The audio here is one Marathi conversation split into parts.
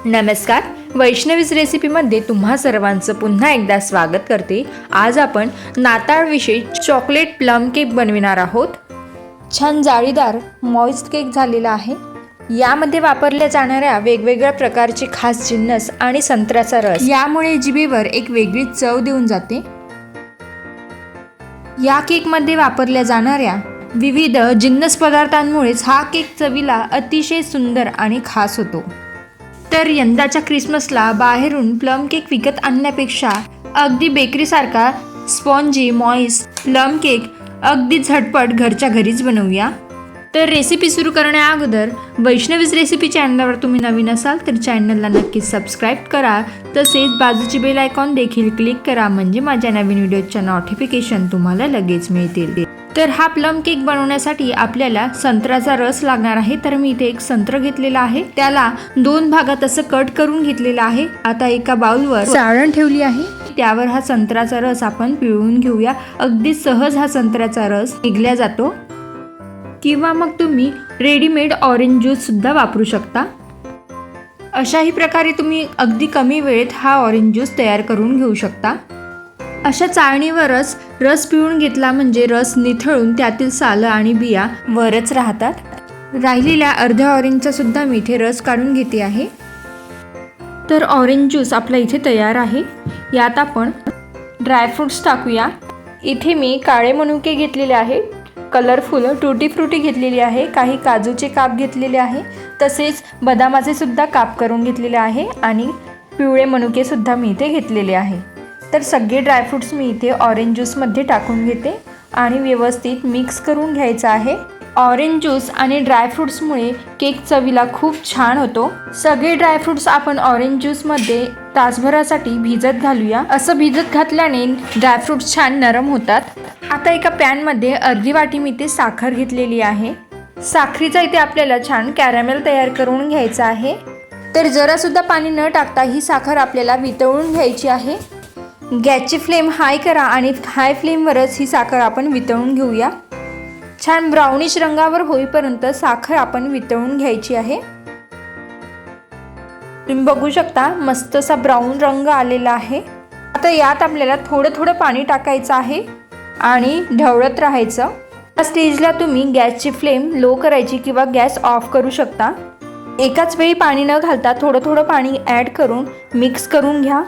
नमस्कार, वैष्णवीज रेसिपीमध्ये तुम्हा सर्वांचं पुन्हा एकदा स्वागत करते। आज आपण नाताळविषयी चॉकलेट प्लम केक बनविणार आहोत। छान जाळीदार मॉइस्ट केक झालेला आहे। यामध्ये वापरल्या जाणाऱ्या वेगवेगळ्या प्रकारचे खास जिन्नस आणि संत्र्याचा रस यामुळे जिभेवर एक वेगळी चव देऊन जाते। या केकमध्ये वापरल्या जाणाऱ्या विविध जिन्नस पदार्थांमुळेच हा केक चवीला अतिशय सुंदर आणि खास होतो। तर यंदाच्या क्रिसमसला बाहेरून प्लम केक विकत आणण्यापेक्षा अगदी बेकरीसारखा स्पॉन्जी मॉइस्ट प्लम केक अगदी झटपट घरच्या घरीच बनवूया। तर रेसिपी सुरू करण्या अगोदर वैष्णवीज रेसिपी चॅनलवर तुम्ही नवीन असाल तर चॅनलला नक्कीच सबस्क्राईब करा, तसेच बाजूची बेल आयकॉन देखील क्लिक करा, म्हणजे माझ्या नवीन व्हिडिओच्या नोटिफिकेशन तुम्हाला लगेच मिळतील। तर हा प्लम केक बनवण्यासाठी आपल्याला संत्र्याचा रस लागणार आहे। तर मी इथे एक संत्र घेतलेला आहे, त्याला 2 भागात असं कट करून घेतलेला आहे। आता एका बाउलवर चाळण ठेवली आहे, त्यावर हा संत्र्याचा रस आपण पिळून घेऊया। अगदी सहज हा संत्र्याचा रस निघल्या जातो, किंवा मग तुम्ही रेडीमेड ऑरेंज ज्यूस सुद्धा वापरू शकता। अशाही प्रकारे तुम्ही अगदी कमी वेळेत हा ऑरेंज ज्यूस तयार करून घेऊ शकता। अशा चाळणीवरच रस पिळून घेतला म्हणजे रस निथळून त्यातील सालं आणि बिया वरच राहतात। राहिलेल्या अर्ध्या ऑरेंजचा सुद्धा मी इथे रस काढून घेते आहे। तर ऑरेंज ज्यूस आपला इथे तयार आहे। यात आपण ड्रायफ्रूट्स टाकूया। इथे मी काळे मनुके घेतलेले आहे, कलरफुल टूटी फ्रुटी घेतलेली आहे, काही काजूचे काप घेतलेले आहे, तसेच बदामाचे सुद्धा काप करून घेतलेले आहे, आणि पिवळे मनुके सुद्धा मी इथे घेतलेले आहे। तर सगळे ड्रायफ्रूट्स मी इथे ऑरेंज ज्यूसमध्ये टाकून घेते आणि व्यवस्थित मिक्स करून घ्यायचं आहे। ऑरेंज ज्यूस आणि ड्रायफ्रूट्समुळे केक चवीला खूप छान होतो। सगळे ड्रायफ्रूट्स आपण ऑरेंज ज्यूसमध्ये तासभरासाठी भिजत घालूया। असं भिजत घातल्याने ड्रायफ्रूट्स छान नरम होतात। आता एका पॅनमध्ये अर्धी वाटी मी इथे साखर घेतलेली आहे। साखरीचा इथे आपल्याला छान कॅरमेल तयार करून घ्यायचा आहे। तर जरा सुद्धा पाणी न टाकता ही साखर आपल्याला वितळून घ्यायची आहे। गॅसची फ्लेम हाय करा आणि हाय फ्लेमवरच ही साखर आपण वितळून घेऊया। छान ब्राउनिश रंगावर होईपर्यंत साखर आपण वितळून घ्यायची आहे। तुम्ही बघू शकता मस्त असा ब्राऊन रंग आलेला आहे। आता यात आपल्याला थोडं थोडं पाणी टाकायचं आहे आणि ढवळत राहायचं। या स्टेजला तुम्ही गॅसची फ्लेम लो करायची किंवा गॅस ऑफ करू शकता। एकाच वेळी पाणी न घालता थोडं थोडं पाणी ॲड करून मिक्स करून घ्या।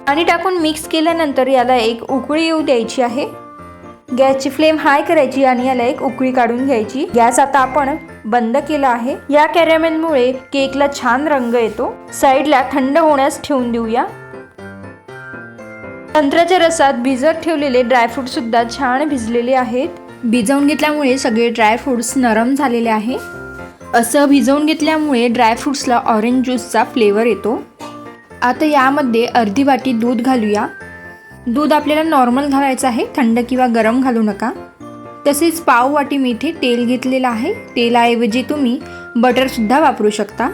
पाणी टाकून मिक्स केल्यानंतर याला एक उकळी येऊ द्यायची आहे। गॅसची फ्लेम हाय करायची आणि याला एक उकळी काढून घ्यायची। गॅस आता आपण बंद केला आहे। या कॅरमेलमुळे केकला छान रंग येतो। साईडला थंड होण्यास ठेवून देऊया। संत्र्याच्या रसात भिजत ठेवलेले ड्रायफ्रूट सुद्धा छान भिजलेले आहेत। भिजवून घेतल्यामुळे सगळे ड्रायफ्रूट्स नरम झालेले आहे। असं भिजवून घेतल्यामुळे ड्रायफ्रूट्सला ऑरेंज ज्यूसचा फ्लेवर येतो। आता यामध्ये अर्धी वाटी दूध घालूया। दूध आपल्याला नॉर्मल घालायचं आहे, थंड किंवा गरम घालू नका। तसेच पाव वाटी मी इथे तेल घेतलेलं आहे, तेलाऐवजी तुम्ही बटर सुद्धा वापरू शकता।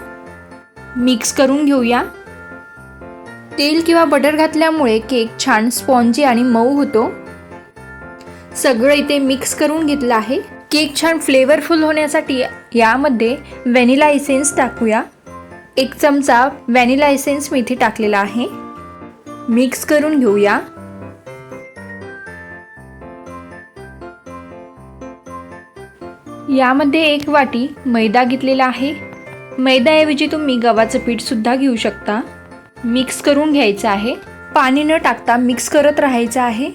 मिक्स करून घेऊया। तेल किंवा बटर घातल्यामुळे केक छान स्पॉन्जी आणि मऊ होतो। सगळं इथे मिक्स करून घेतलं आहे। केक छान फ्लेवरफुल होण्यासाठी यामध्ये व्हॅनिला एसेन्स टाकूया। 1 चमचा व्हॅनिला एसेन्स मी इथे टाकलेला आहे। मिक्स करून घेऊया। यामध्ये 1 वाटी मैदा घेतलेला आहे। मैद्याऐवजी तुम्ही गव्हाचं पीठ सुद्धा घेऊ शकता। मिक्स करून घ्यायचं आहे। पाणी न टाकता मिक्स करत राहायचं आहे।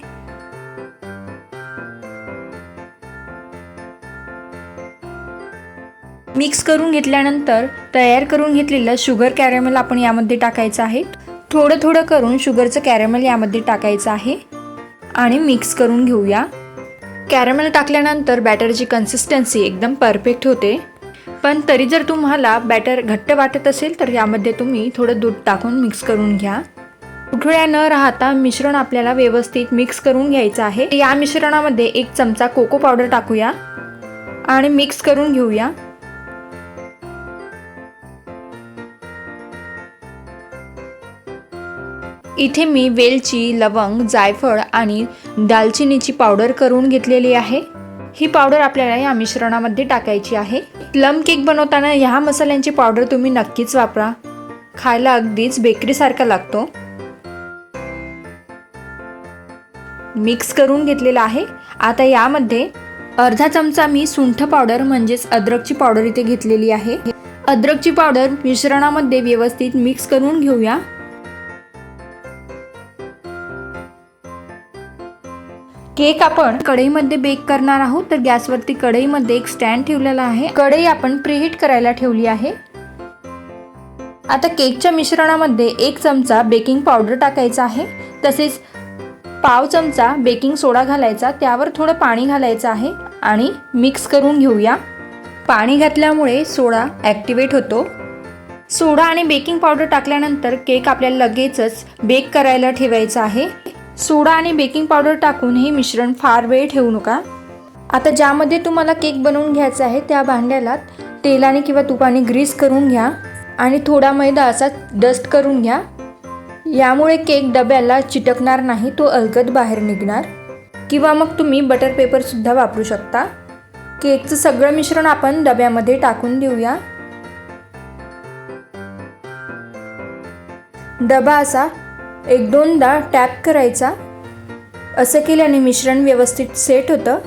मिक्स करून घेतल्यानंतर तयार करून घेतलेलं शुगर कॅरमेल आपण यामध्ये टाकायचं आहे। थोडं थोडं करून शुगरचं कॅरमेल यामध्ये टाकायचं आहे आणि मिक्स करून घेऊया। कॅरमेल टाकल्यानंतर बॅटरची कन्सिस्टन्सी एकदम परफेक्ट होते, पण तरी जर तुम्हाला बॅटर घट्ट वाटत असेल तर यामध्ये तुम्ही थोडं दूध टाकून मिक्स करून घ्या। गुठळ्या न राहता मिश्रण आपल्याला व्यवस्थित मिक्स करून घ्यायचं आहे। या मिश्रणामध्ये 1 चमचा कोको पावडर टाकूया आणि मिक्स करून घेऊया। इथे मी वेलची, लवंग, जायफळ आणि दालचिनीची पावडर करून घेतलेली आहे। ही पावडर आपल्याला या मिश्रणामध्ये टाकायची आहे। प्लम केक बनवताना ह्या मसाल्यांची पावडर तुम्ही नक्कीच वापरा। खायला अगदीच बेकरीसारखा लागतो. मिक्स करून घेतलेला आहे. आता यामध्ये अर्धा चमचा मी सुंठ पावडर म्हणजेच अद्रकची पावडर इथे घेतलेली आहे. अद्रकची पावडर मिश्रणामध्ये व्यवस्थित मिक्स करून घेऊया. केक आपण कढईमध्ये बेक करणार आहोत, तर गॅसवरती कढईमध्ये एक स्टँड ठेवलेला आहे. कढई आपण प्रीहीट करायला ठेवली आहे. आता केकच्या मिश्रणामध्ये 1 चमचा बेकिंग पावडर टाकायचा आहे. तसेच पाव चमचा बेकिंग सोडा घालायचा, त्यावर थोडं पाणी घालायचं आहे आणि मिक्स करून घेऊया. पाणी घातल्यामुळे सोडा ॲक्टिवेट होतो. सोडा आणि बेकिंग पावडर टाकल्यानंतर केक आपल्याला लगेचच बेक करायला ठेवायचा आहे. सोडा आणि बेकिंग पावडर टाकून हे मिश्रण फार वेळ ठेवू नका. आता ज्यामध्ये तुम्हाला केक बनवून घ्यायचा आहे त्या भांड्याला तेलाने किंवा तुपाने ग्रीस करून घ्या आणि थोडा मैदा असा डस्ट करून घ्या. यामुळे केक डब्याला चिटकणार नाही, तो अलगद बाहेर निघणार. किंवा मग तुम्ही बटर पेपरसुद्धा वापरू शकता. केकचं सगळं मिश्रण आपण डब्यामध्ये टाकून देऊया. डबा असा 1-2दा टॅप करायचा. असं केल्याने मिश्रण व्यवस्थित सेट होतं.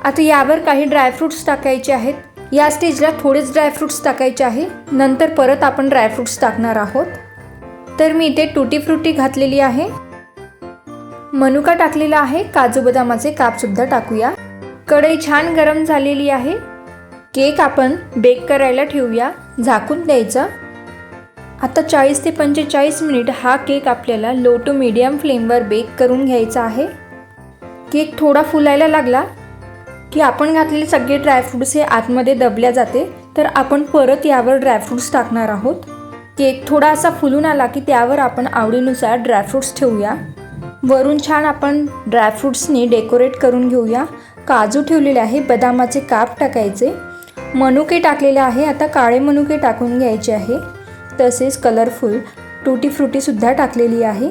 आता यावर काही ड्रायफ्रूट्स टाकायचे आहेत. या स्टेजला थोडेच ड्रायफ्रूट्स टाकायचे आहे, नंतर परत आपण ड्रायफ्रूट्स टाकणार आहोत. तर मी इथे टुटी फ्रुटी घातलेली आहे, मनुका टाकलेला आहे, काजू बदामाचे कापसुद्धा टाकूया. कढई छान गरम झालेली आहे. केक आपण बेक करायला ठेवूया. झाकून द्यायचं. आता 40 ते 45 मिनिट हा केक आपल्याला लो टू मीडियम फ्लेमवर बेक करून घ्यायचा आहे. केक थोडा फुलायला लागला की आपण घातलेले सगळे ड्रायफ्रूट्स हे आतमध्ये दबल्या जाते, तर आपण परत यावर ड्रायफ्रूट्स टाकणार आहोत. केक थोडा असा फुलून आला की त्यावर आपण आवडीनुसार ड्रायफ्रूट्स ठेवूया. वरून छान आपण ड्रायफ्रूट्सनी डेकोरेट करून घेऊया. काजू ठेवलेले आहे, बदामाचे काप टाकायचे, मनुके टाकलेले आहे. आता काळे मनुके टाकून घ्यायचे आहे. तसेच कलरफुल टुटी फ्रुटीसुद्धा टाकलेली आहे.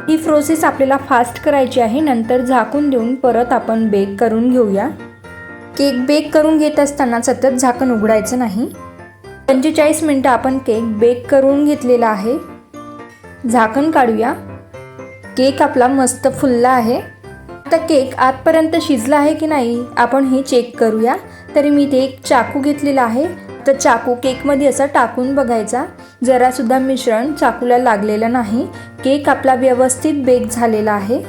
ही प्रोसेस आपल्याला फास्ट करायची आहे. नंतर झाकून देऊन परत आपण बेक करून घेऊया. केक बेक करून घेत असताना सतत झाकण उघडायचं नाही. 45 मिनटं आपण केक बेक करून घेतलेला आहे. झाकण काढूया. केक आपला मस्त फुलला आहे. आता केक आतपर्यंत शिजला आहे की नाही आपण हे चेक करूया. तरी मी ते एक चाकू घेतलेला आहे. तर चाकू केकमध्ये असं टाकून बघायचा. जरासुद्धा मिश्रण चाकूला लागलेलं नाही. केक आपला व्यवस्थित बेक झालेला आहे.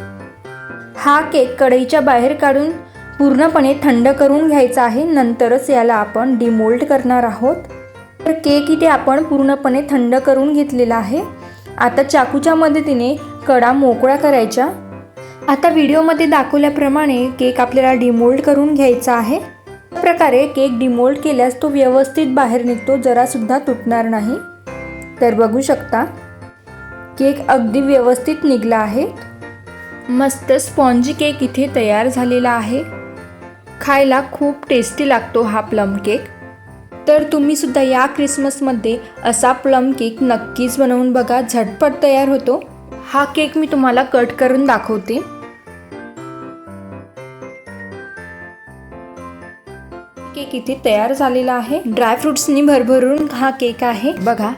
हा केक कढईच्या बाहेर काढून पूर्णपणे थंड करून घ्यायचा आहे. नंतरच याला आपण डिमोल्ड करणार आहोत. तर केक इथे आपण पूर्णपणे थंड करून घेतलेला आहे. आता चाकूच्या मदतीने कडा मोकळ्या करायच्या. आता व्हिडिओमध्ये दाखवल्याप्रमाणे केक आपल्याला डिमोल्ड करून घ्यायचा आहे. अशा प्रकारे केक डिमोल्ड केल्यास तो व्यवस्थित बाहेर निघतो, जरासुद्धा तुटणार नाही. तर बघू शकता केक अगदी व्यवस्थित निघला आहे. मस्त स्पॉन्जी केक इथे तयार झालेला आहे. खायला खूप टेस्टी लागतो हा प्लम केक. तर तुम्हीसुद्धा या क्रिसमसमध्ये असा प्लम केक नक्कीच बनवून बघा. झटपट तयार होतो. हा केक मी तुम्हाला कट करून दाखवते. केक इथे तयार झालेला आहे. ड्रायफ्रुट्सनी भरभरून हा केक आहे. बघा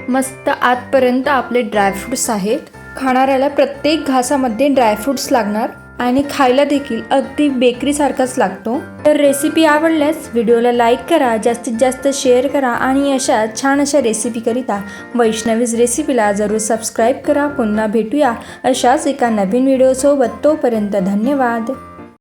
मस्त आतपर्यंत आपले ड्रायफ्रुट्स आहेत. खाणाऱ्याला प्रत्येक घासामध्ये ड्रायफ्रुट्स लागणार आणि खायला देखील अगदी बेकरीसारखाच लागतो. तर रेसिपी आवडल्यास व्हिडिओला लाईक करा, जास्तीत जास्त शेअर करा आणि अशा छान अशा रेसिपीकरिता वैष्णवीज रेसिपीला जरूर सबस्क्राईब करा. पुन्हा भेटूया अशाच एका नवीन व्हिडिओसोबत. तोपर्यंत धन्यवाद.